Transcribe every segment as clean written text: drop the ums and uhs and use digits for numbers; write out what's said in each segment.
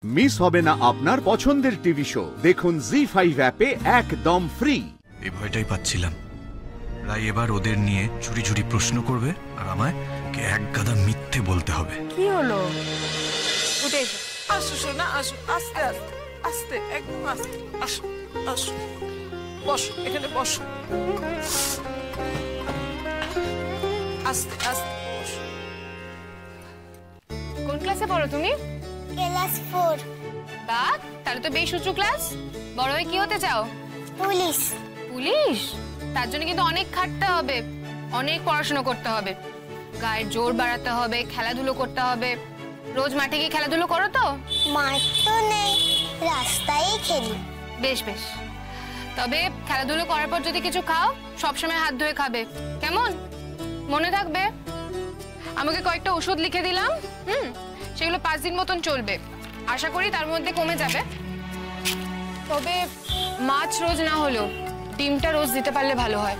Miss হবে না আপনার পছন্দের টিভি শো। দেখুন জি5 অ্যাপে একদম ফ্রি। এই ভয়টাই পাচ্ছিলাম রাই এবার ওদের নিয়ে চুরি চুরি প্রশ্ন করবে আর আমায় ওকে এক গাদা মিথ্যে বলতে হবে। কি হলো? উঠে এসো। আসো সোনা, আসো, আস্তে আস্তে আস্তে, একদম আস্তে। আসো আসো, বসো, এখানে বসো। আস্তে আস্তে বসো। কোন ক্লাসে পড়ো তুমি? ক্লাস 4। বাহ, তাহলে তো বেশ উঁচু ক্লাস। বড় হয়ে কি হতে চাও? পুলিশ। পুলিশ? তার জন্য কিন্তু অনেক খাটতে হবে, অনেক পড়াশোনা করতে হবে, গায়ের জোর বাড়াতে হবে, খেলাধুলো করতে হবে। রোজ মাঠে গিয়ে খেলাধুলো করো তো? মাঠ তো নেই, রাস্তায় খেলি। বেশ বেশ, তবে খেলাধুলো করার পর যদি কিছু খাও সবসময় হাত ধুয়ে খাবে, কেমন? মনে থাকবে। আমাকে কয়েকটা ওষুধ লিখে দিলাম, সেগুলো 5 দিন মতন চলবে। আশা করি তার মধ্যে কমে যাবে। তবে মাছ রোজ না হলেও ডিমটা রোজ দিতে পারলে ভালো হয়।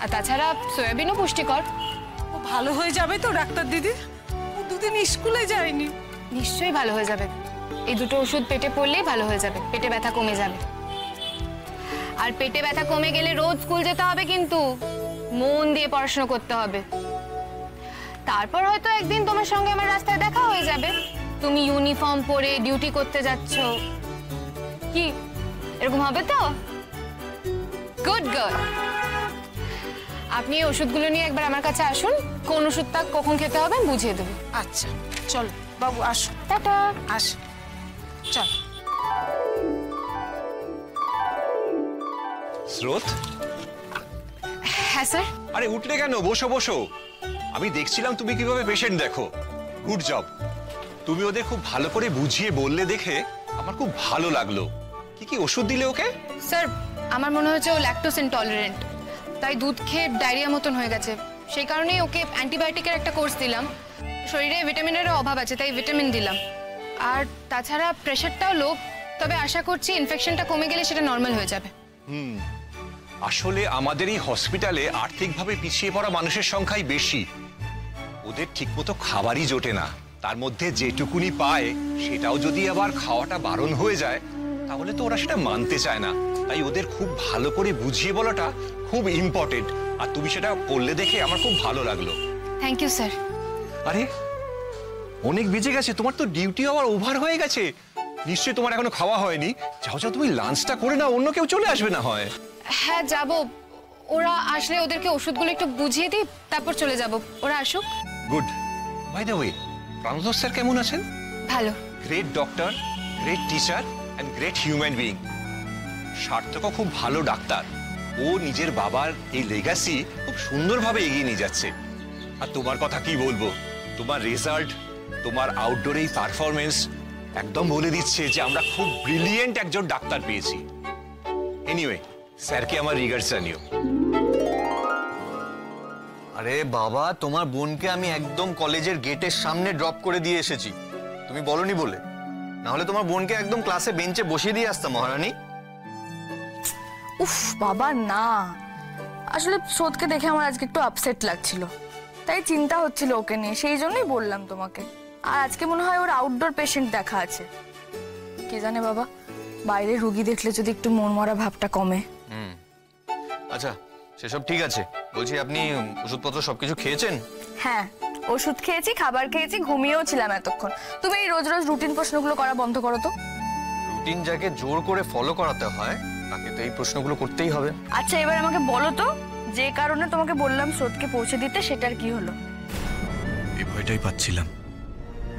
আর তাছাড়া সয়াবিনও পুষ্টিকর। ও ভালো হয়ে যাবে তো ডাক্তার দিদি? ও দুদিন স্কুলে যায়নি। নিশ্চয়ই ভালো হয়ে যাবে। এই দুটো ওষুধ পেটে পড়লেই ভালো হয়ে যাবে, পেটে ব্যথা কমে যাবে। আর পেটে ব্যথা কমে গেলে রোজ স্কুল যেতে হবে, কিন্তু মন দিয়ে পড়াশোনা করতে হবে। তারপর হয়তো একদিন তোমার সঙ্গে আমার রাস্তায় দেখা হয়ে যাবে, তুমি ইউনিফর্ম পরে ডিউটি করতে যাচ্ছ। কি এরকম হবে তো? Good girl. আপনি এই ওষুধগুলো নিয়ে একবার আমার কাছে আসুন, কোন ওষুধটা কখন খেতে হবে আমি বুঝিয়ে দেবো। আচ্ছা চলো বাবু, আসো। টাটা। আসো, চল। স্রোত, হ্যাঁ স্যার। আরে উঠলে কেন? বসো বসো। আমি দেখছিলাম তুমি কিভাবে পেশেন্ট দেখো। Good job. তুমি ওদের খুব ভালো করে বুঝিয়ে বললে দেখে আমার খুব ভালো লাগলো। কি কি ওষুধ দিলে ওকে? স্যার, আমার মনে হচ্ছে ও ল্যাকটোজ ইনটলারেন্ট, তাই দুধ খেয়ে ডায়রিয়া মতন হয়ে গেছে। সেই কারণেই ওকে অ্যান্টিবায়োটিকের একটা কোর্স দিলাম। শরীরে ভিটামিনেরও অভাব আছে, তাই ভিটামিন দিলাম। আর তাছাড়া প্রেশারটাও লো, তবে আশা করছি ইনফেকশনটা কমে গেলে সেটা নর্মাল হয়ে যাবে। আসলে আমাদের এই হসপিটালে আর্থিকভাবে পিছিয়ে পড়া মানুষের সংখ্যাই বেশি। ওদের ঠিকমতো খাবারই জোটে না, তার মধ্যে যেটুকুনি পায় সেটাও যদি আবার খাওয়াটা বারণ হয়ে যায় তাহলে তো ওরা সেটা মানতে চায় না। তাই ওদের খুব ভালো করে বুঝিয়ে বলাটা খুব ইম্পর্টেন্ট। আর তুমি সেটা করলে দেখে আমার খুব ভালো লাগলো। Thank you sir. আরে অনেক বেজে গেছে, তোমার তো ডিউটি আবার ওভার হয়ে গেছে। নিশ্চয়ই তোমার এখনো খাওয়া হয়নি। যাও যাও, তুমি লাঞ্চটা করে না, অন্য কেউ চলে আসবে না হয়। হ্যাঁ যাব, ওরা আসলে ওদেরকে ওষুধগুলো একটু বুঝিয়ে দিই, তারপর চলে যাব। ওরা আসুক। Good. By the way, Prantosh sir কেমন আছেন? ভালো। Great doctor, great teacher and great human being. সার্থকও খুব ভালো ডাক্তার। ও নিজের বাবার এই লেগাসি খুব সুন্দরভাবে এগিয়ে নিয়ে যাচ্ছে। আর তোমার কথা কি বলবো, তোমার রেজাল্ট, তোমার আউটডোর এই পারফরমেন্স একদম বলে দিচ্ছে যে আমরা খুব ব্রিলিয়েন্ট একজন ডাক্তার পেয়েছি। এনিওয়ে, স্যারকে আমার রিগার্ডস জানিও। আরে বাবা, তোমার বোনকে আমি একদম কলেজের গেটের সামনে ড্রপ করে দিয়ে এসেছি। তুমি বলনি বলে, না হলে তোমার বোনকে একদম ক্লাসে বেঞ্চে বসিয়ে দিয়ে আসতাম মহারানী। উফ বাবা না, আসলে স্রোতকে দেখে আমার আজকে একটু আপসেট লাগছিল, তাই চিন্তা হচ্ছিল ওকে নিয়ে, সেই জন্যই বললাম তোমাকে। আর আজকে মনে হয় ওর আউটডোর পেশেন্ট দেখা আছে, কে জানে বাবা, বাইরে রুগী দেখলে যদি একটু মন মরা ভাবটা কমে। আচ্ছা সেসব ঠিক আছে, বলছি আপনি ওষুধপত্র সবকিছু খেয়েছেন? হ্যাঁ, ওষুধ খেয়েছি, খাবার খেয়েছি, ঘুমিয়েও ছিলাম এতক্ষণ। তুমি এই রোজ রোজ রুটিন প্রশ্নগুলো করা বন্ধ করো তো। রুটিন যাকে জোর করে ফলো করাতে হয় তাকে তো এই প্রশ্নগুলো করতেই হবে। আচ্ছা এবার আমাকে বলো তো, যে কারণে তোমাকে বললাম স্রোতকে পৌঁছে দিতে, সেটার কি হলো? এই ভয়টাই পাচ্ছিলাম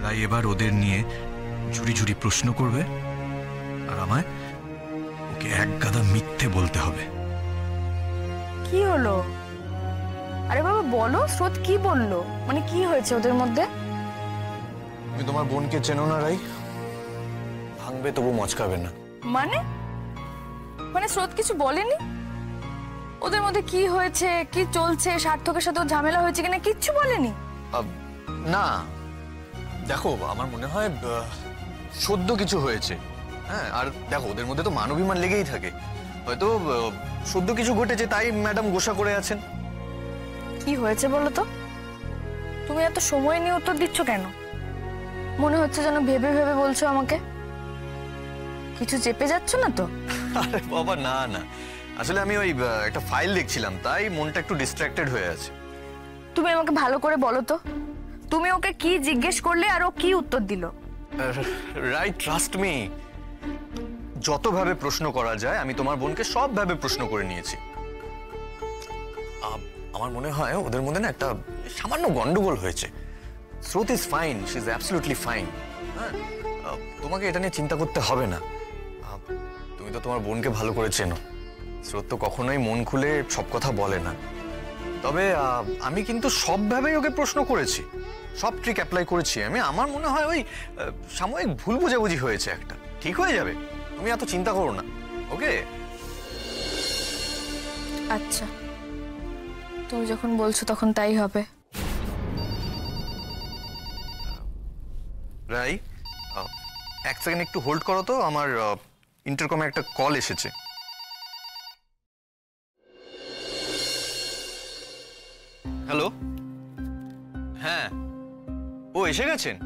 রাই এবার ওদের নিয়ে চুরি চুরি প্রশ্ন করবে আর আমায় ওকে এক গাদা মিথ্যে বলতে হবে। কি হলো? আরে বাবা বলো, স্রোত কি বললো, মানে কি হয়েছে ওদের মধ্যে? তুমি তোমার বোনকে চেনো না রাই, ভাঙবে তবু মচকাবে না। মানে মানে স্রোত কিছু বলেনি? ওদের মধ্যে কি হয়েছে, কি চলছে, সার্থকের সাথে ঝামেলা হয়েছে কিনা কিচ্ছু বলেনি? না দেখো, আমার মনে হয় সদ্য কিছু হয়েছে। হ্যাঁ, আর দেখো ওদের মধ্যে তো মানবিমান লেগেই থাকে, হয়তো সদ্য কিছু ঘটেছে তাই ম্যাডাম গোসা করে আছেন। কি হয়েছে বলো তো? তুমি এত সময় নিয়ে উত্তর দিচ্ছ কেন? মনে হচ্ছে যেন ভেবে ভেবে বলছো আমাকে। কিছু চেপে যাচ্ছ না তো? আরে বাবা না না, আসলে আমি ওই একটা ফাইল দেখছিলাম, তাই মনটা একটু ডিস্ট্রাক্টেড হয়ে আছে। তুমি আমাকে ভালো করে বলো তো, তুমি ওকে কি জিজ্ঞেস করলে আর ও কি উত্তর দিল? রাইট, ট্রাস্ট মি, যতভাবে প্রশ্ন করা যায় আমি তোমার বোনকে সবভাবে প্রশ্ন করে নিয়েছি। আমার মনে হয় ওদের মধ্যে না একটা সামান্য গন্ডগোল হয়েছে। স্রোত is fine, she is absolutely fine. হ্যাঁ, তোমাকে এটা নিয়ে চিন্তা করতে হবে না। তুমি তো তোমার বোনকে ভালো করে চেনো। স্রোত তো কখনোই মন খুলে সব কথা বলে না। তবে আমি কিন্তু সবভাবেই ওকে প্রশ্ন করেছি, সব ট্রিক অ্যাপ্লাই করেছি আমি। আমার মনে হয় ওই সাময়িক ভুল বোঝাবুঝি হয়েছে একটা, ঠিক হয়ে যাবে, তুমি এত চিন্তা করো না। ওকে? আচ্ছা, তুমি যখন বলছো তখন তাই হবে। রাই, এক সেকেন্ড একটু হোল্ড করো তো, আমার ইন্টারকমে একটা কল এসেছে। হ্যালো, হ্যাঁ, ও এসে গেছেন?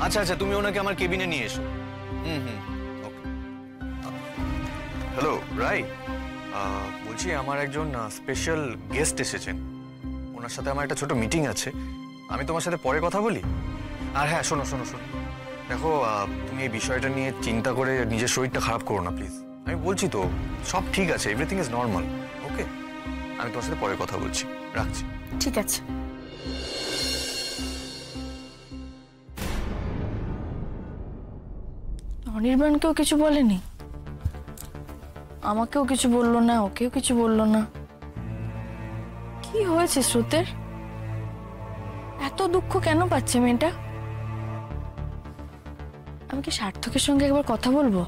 আচ্ছা আচ্ছা, তুমি ওনাকে আমার কেবিনে নিয়ে এসো। ওকে। হ্যালো রাই, বলছি আমার একজন স্পেশাল গেস্ট এসেছেন, ওনার সাথে আমার একটা ছোট মিটিং আছে, আমি তোমার সাথে পরে কথা বলি। আর হ্যাঁ, শোনো শোনো শোনো, দেখো তুমি এই বিষয়টা নিয়ে চিন্তা করে নিজের শরীরটা খারাপ করো না প্লিজ। আমি বলছি তো সব ঠিক আছে, এভরিথিং ইজ নর্মাল। ওকে, আমি তোমার সাথে পরে কথা বলছি, রাখছি। ঠিক আছে। অনির্বাণকেও কিছু বলেনি, আমাকেও কিছু বললো না, ওকেও কিছু বললো না। কি হয়েছে শ্রুতের? এত দুঃখ কেন পাচ্ছে মেয়েটা? আমি কি সার্থকের সঙ্গে একবার কথা বলবো?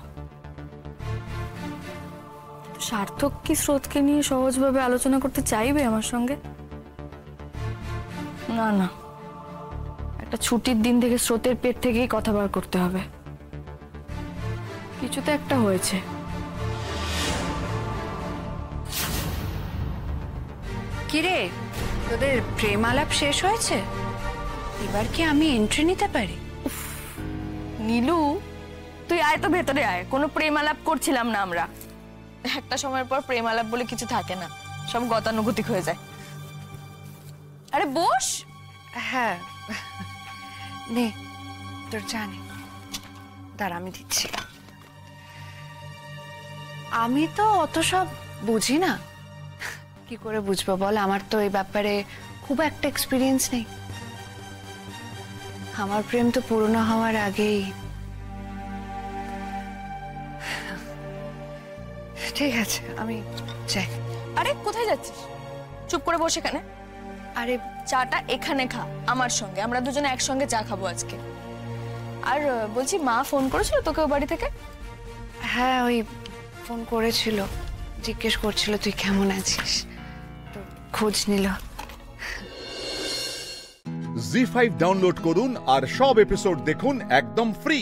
সার্থক কি স্রোতকে নিয়ে সহজভাবে আলোচনা করতে চাইবে আমার সঙ্গে? না না, একটা ছুটির দিন থেকে স্রোতের পেট থেকেই কথা বার করতে হবে। কিছু তো একটা হয়েছে। কিরে, তোদের প্রেম আলাপ শেষ হয়েছে? এবার কি আমি এন্ট্রি নিতে পারি? নীলু, তুই আয় তো ভেতরে আয়। কোনো প্রেম আলাপ করছিলাম না আমরা। একটা সময়ের পর প্রেম আলাপ বলে কিছু থাকে না, সব গতানুগতিক হয়ে যায়। আরে বস। হ্যাঁ, নে তোর জানে, দাঁড়া আমি দিচ্ছি। আমি তো অত সব বুঝি না, কি করে বুঝবো বল? আমার তো এই ব্যাপারে খুব একটা এক্সপিরিয়েন্স নেই। আমার প্রেম তো পুরনো হওয়ার আগেই। ঠিক আছে, আমি যাই। আরে কোথায় যাচ্ছিস? চুপ করে বসে এখানে। আরে চাটা এখানে খা আমার সঙ্গে, আমরা দুজনে একসঙ্গে চা খাবো আজকে। আর বলছি, মা ফোন করেছিল তোকে ও বাড়ি থেকে? হ্যাঁ, ওই ফোন করেছিল, জিজ্ঞেস করছিল তুই কেমন আছিস, তো খোঁজ নিল। জি5 ডাউনলোড করুন আর সব এপিসোড দেখুন একদম ফ্রি।